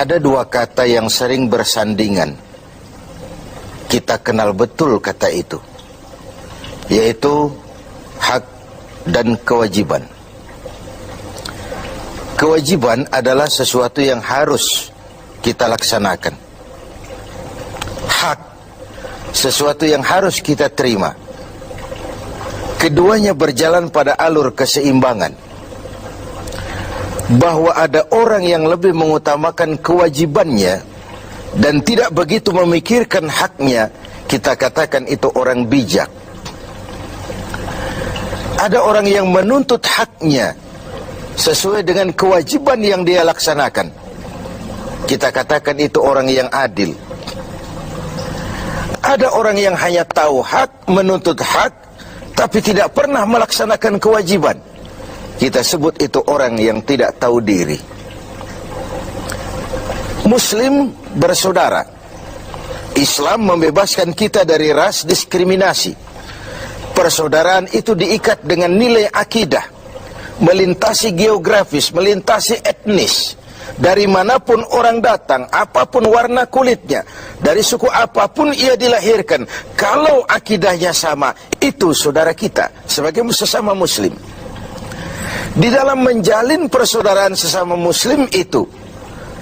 Ada dua kata yang sering bersandingan. Kita kenal betul kata itu, yaitu hak dan kewajiban. Kewajiban adalah sesuatu yang harus kita laksanakan. Hak, sesuatu yang harus kita terima. Keduanya berjalan pada alur keseimbangan. Bahwa ada orang yang lebih mengutamakan kewajibannya dan tidak begitu memikirkan haknya, kita katakan itu orang bijak. Ada orang yang menuntut haknya sesuai dengan kewajiban yang dia laksanakan, kita katakan itu orang yang adil. Ada orang yang hanya tahu hak, menuntut hak, tapi tidak pernah melaksanakan kewajiban, kita sebut itu orang yang tidak tahu diri. Muslim bersaudara. Islam membebaskan kita dari ras diskriminasi. Persaudaraan itu diikat dengan nilai akidah, melintasi geografis, melintasi etnis. Dari manapun orang datang, apapun warna kulitnya, dari suku apapun ia dilahirkan, kalau akidahnya sama, itu saudara kita sebagai sesama muslim. Di dalam menjalin persaudaraan sesama muslim itu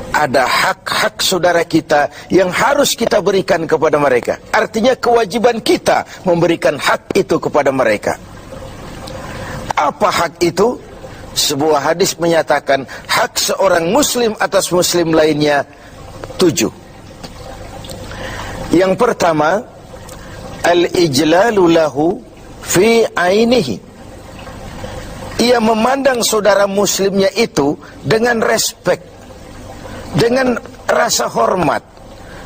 ada hak-hak saudara kita yang harus kita berikan kepada mereka. Artinya kewajiban kita memberikan hak itu kepada mereka. Apa hak itu? Sebuah hadis menyatakan hak seorang muslim atas muslim lainnya 7. Yang pertama, al-ijlalu lahu fi ainihi. Ia memandang saudara muslimnya itu dengan respek, dengan rasa hormat,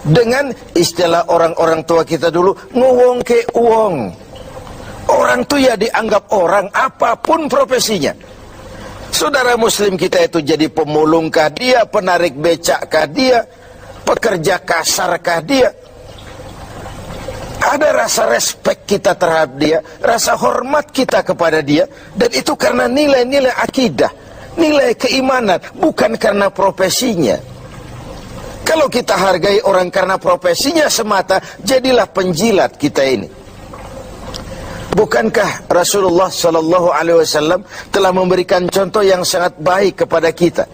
dengan istilah orang-orang tua kita dulu, nguwong ke uwong. Orang tuh ya dianggap orang apapun profesinya. Saudara muslim kita itu jadi pemulungkah dia, penarik becakkah dia, pekerja kasarkah dia. Ada rasa respek kita terhadap dia, rasa hormat kita kepada dia, dan itu karena nilai-nilai akidah, nilai keimanan, bukan karena profesinya. Kalau kita hargai orang karena profesinya semata, jadilah penjilat kita ini. Bukankah Rasulullah SAW telah memberikan contoh yang sangat baik kepada kita?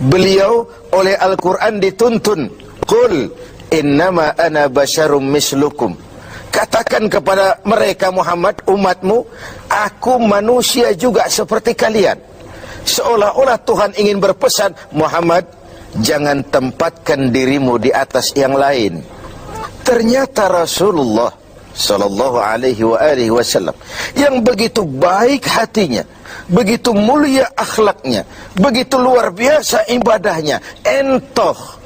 Beliau oleh Al-Quran dituntun, Qul innama ana basyarum mislukum. Katakan kepada mereka Muhammad, umatmu, aku manusia juga seperti kalian. Seolah-olah Tuhan ingin berpesan, Muhammad, jangan tempatkan dirimu di atas yang lain. Ternyata Rasulullah Sallallahu alaihi wasallam yang begitu baik hatinya, begitu mulia akhlaknya, begitu luar biasa ibadahnya, entoh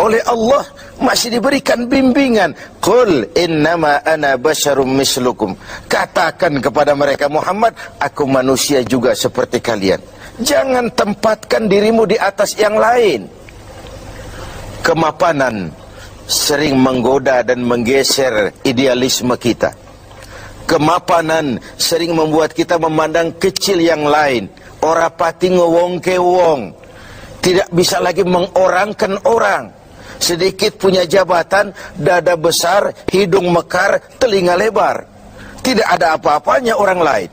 oleh Allah masih diberikan bimbingan. Qul innama ana basyarum mislukum. Katakan kepada mereka Muhammad, aku manusia juga seperti kalian. Jangan tempatkan dirimu di atas yang lain. Kemapanan sering menggoda dan menggeser idealisme kita. Kemapanan sering membuat kita memandang kecil yang lain. Ora pati ngewong ke wong. Tidak bisa lagi mengorangkan orang. Sedikit punya jabatan, dada besar, hidung mekar, telinga lebar. Tidak ada apa-apanya orang lain.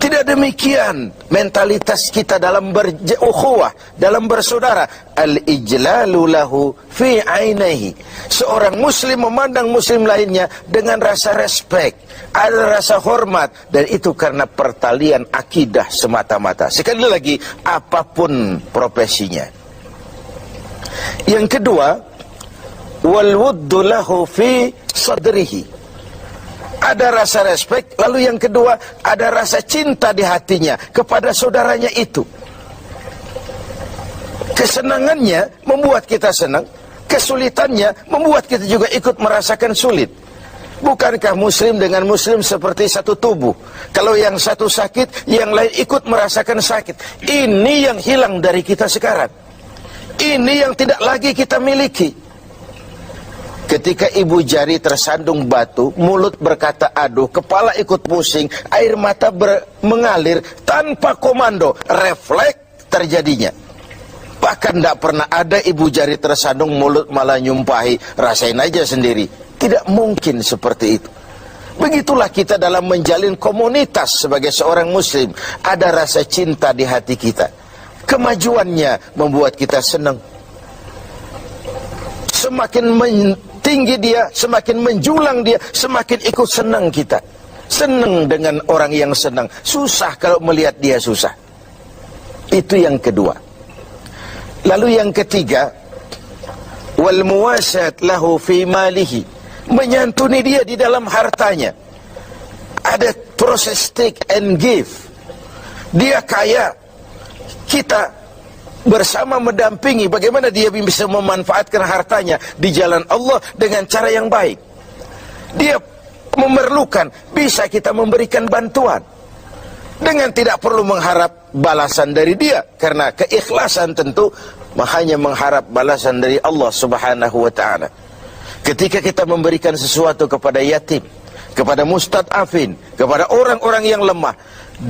Tidak demikian mentalitas kita dalam berukhuwah, dalam bersaudara. Al-ijlalu lahu fi ainihi. Seorang muslim memandang muslim lainnya dengan rasa respek, ada rasa hormat, dan itu karena pertalian akidah semata-mata. Sekali lagi, apapun profesinya. Yang kedua, wal wuddu lahu fi sadrihi. Ada rasa respek, lalu yang kedua, ada rasa cinta di hatinya kepada saudaranya itu. Kesenangannya membuat kita senang, kesulitannya membuat kita juga ikut merasakan sulit. Bukankah muslim dengan muslim seperti satu tubuh? Kalau yang satu sakit, yang lain ikut merasakan sakit. Ini yang hilang dari kita sekarang. Ini yang tidak lagi kita miliki. Ketika ibu jari tersandung batu, mulut berkata aduh, kepala ikut pusing, air mata mengalir tanpa komando, refleks terjadinya. Bahkan tidak pernah ada ibu jari tersandung, mulut malah nyumpahi, rasain aja sendiri. Tidak mungkin seperti itu. Begitulah kita dalam menjalin komunitas sebagai seorang muslim. Ada rasa cinta di hati kita. Kemajuannya membuat kita senang. Semakin tinggi dia, semakin menjulang dia, semakin ikut senang kita. Senang dengan orang yang senang. Susah kalau melihat dia susah. Itu yang kedua. Lalu yang ketiga, wal muwasat lahu fi malihi, menyantuni dia di dalam hartanya. Ada proses take and give. Dia kaya, kita bersama mendampingi bagaimana dia bisa memanfaatkan hartanya di jalan Allah dengan cara yang baik. Dia memerlukan, bisa kita memberikan bantuan dengan tidak perlu mengharap balasan dari dia, karena keikhlasan tentu hanya mengharap balasan dari Allah Subhanahu wa ta'ala. Ketika kita memberikan sesuatu kepada yatim, kepada mustad'afin, kepada orang-orang yang lemah,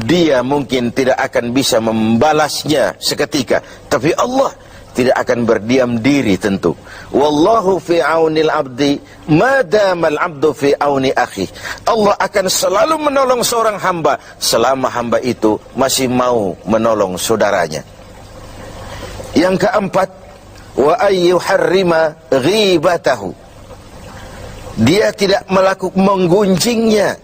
dia mungkin tidak akan bisa membalasnya seketika, tapi Allah tidak akan berdiam diri tentu. Wallahu fi aunil abdi madamal abdu fi auni akhi. Allah akan selalu menolong seorang hamba selama hamba itu masih mau menolong saudaranya. Yang keempat, wa ayyuharrima ghibatahu. Dia tidak melakukan menggunjingnya,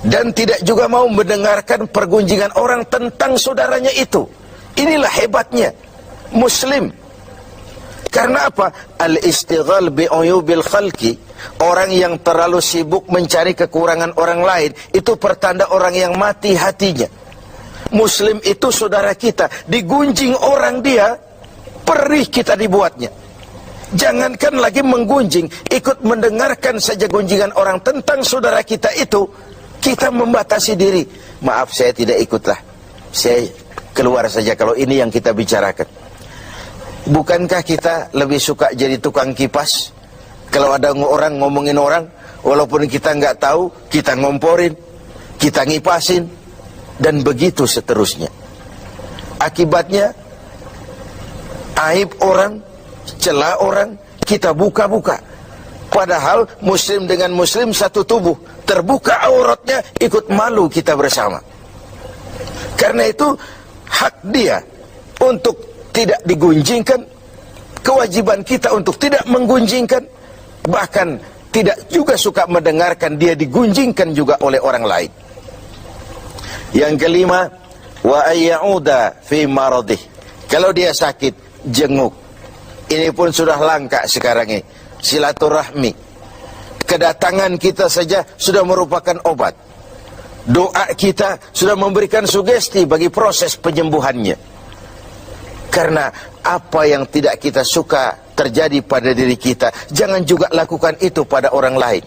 dan tidak juga mau mendengarkan pergunjingan orang tentang saudaranya itu. Inilah hebatnya muslim. Karena apa? Al-istighal bi'uyubil khalqi. Orang yang terlalu sibuk mencari kekurangan orang lain, itu pertanda orang yang mati hatinya. Muslim itu saudara kita, digunjing orang dia, perih kita dibuatnya. Jangankan lagi menggunjing, ikut mendengarkan saja gunjingan orang tentang saudara kita itu, kita membatasi diri. Maaf, saya tidak ikutlah, saya keluar saja kalau ini yang kita bicarakan. Bukankah kita lebih suka jadi tukang kipas? Kalau ada orang ngomongin orang, walaupun kita nggak tahu, kita ngomporin, kita ngipasin, dan begitu seterusnya. Akibatnya, aib orang, celah orang, kita buka-buka. Padahal muslim dengan muslim satu tubuh, terbuka auratnya, ikut malu kita bersama. Karena itu, hak dia untuk tidak digunjingkan, kewajiban kita untuk tidak menggunjingkan, bahkan tidak juga suka mendengarkan dia digunjingkan juga oleh orang lain. Yang kelima, wa ayyauda fi maradih. Kalau dia sakit, jenguk. Ini pun sudah langka sekarang ini. Silaturahmi. Kedatangan kita saja sudah merupakan obat. Doa kita sudah memberikan sugesti bagi proses penyembuhannya. Karena apa yang tidak kita suka terjadi pada diri kita, jangan juga lakukan itu pada orang lain.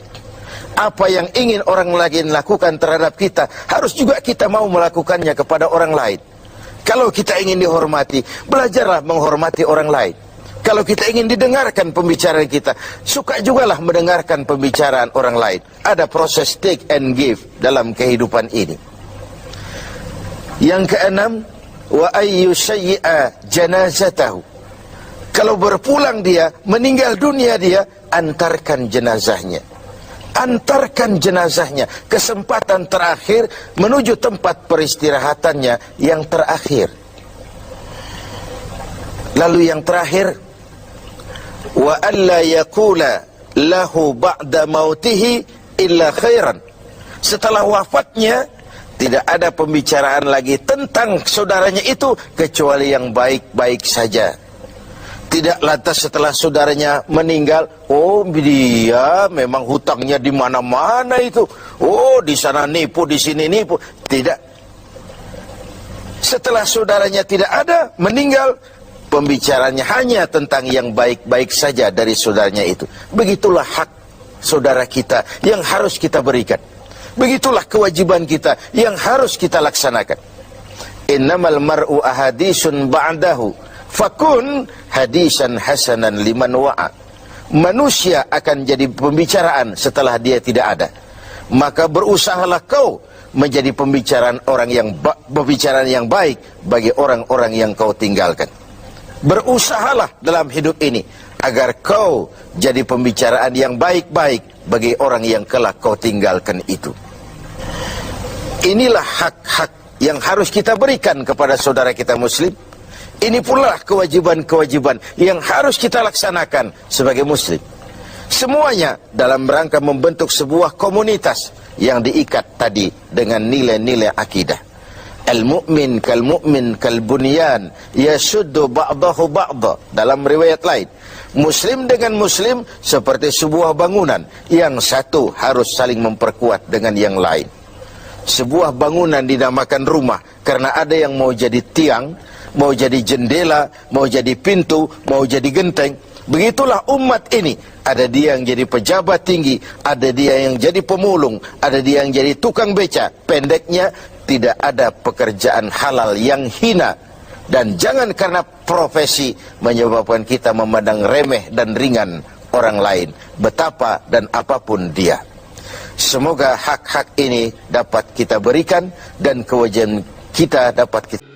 Apa yang ingin orang lain lakukan terhadap kita, harus juga kita mau melakukannya kepada orang lain. Kalau kita ingin dihormati, belajarlah menghormati orang lain. Kalau kita ingin didengarkan pembicaraan kita, suka jugalah mendengarkan pembicaraan orang lain. Ada proses take and give dalam kehidupan ini. Yang keenam, wa ayyushayyi'a janazatahu. Kalau berpulang dia, meninggal dunia dia, antarkan jenazahnya. Antarkan jenazahnya, kesempatan terakhir menuju tempat peristirahatannya yang terakhir. Lalu yang terakhir, wa alla yaqula lahu ba'da mautihi illa khairan. Setelah wafatnya, tidak ada pembicaraan lagi tentang saudaranya itu kecuali yang baik-baik saja. Tidak lantas setelah saudaranya meninggal, oh dia memang hutangnya di mana-mana itu. Oh di sana nipu, di sini nipu. Tidak. Setelah saudaranya tidak ada, meninggal, pembicaranya hanya tentang yang baik-baik saja dari saudaranya itu. Begitulah hak saudara kita yang harus kita berikan. Begitulah kewajiban kita yang harus kita laksanakan. Innamal mar'u ahadisun ba'dahu fakun hadisan hasanan liman wa'a. Manusia akan jadi pembicaraan setelah dia tidak ada. Maka berusahalah kau menjadi pembicaraan yang baik bagi orang-orang yang kau tinggalkan. Berusahalah dalam hidup ini agar kau jadi pembicaraan yang baik-baik bagi orang yang kelak kau tinggalkan itu. Inilah hak-hak yang harus kita berikan kepada saudara kita muslim. Ini pula kewajiban-kewajiban yang harus kita laksanakan sebagai muslim. Semuanya dalam rangka membentuk sebuah komunitas yang diikat tadi dengan nilai-nilai akidah. Al-mu'min kal-mu'min kal-bunyan yasuddu ba'dahu ba'da. Dalam riwayat lain, muslim dengan muslim seperti sebuah bangunan, yang satu harus saling memperkuat dengan yang lain. Sebuah bangunan dinamakan rumah karena ada yang mau jadi tiang, mau jadi jendela, mau jadi pintu, mau jadi genteng. Begitulah umat ini. Ada dia yang jadi pejabat tinggi, ada dia yang jadi pemulung, ada dia yang jadi tukang beca. Pendeknya, tidak ada pekerjaan halal yang hina. Dan jangan karena profesi menyebabkan kita memandang remeh dan ringan orang lain, betapa dan apapun dia. Semoga hak-hak ini dapat kita berikan dan kewajiban kita dapat kita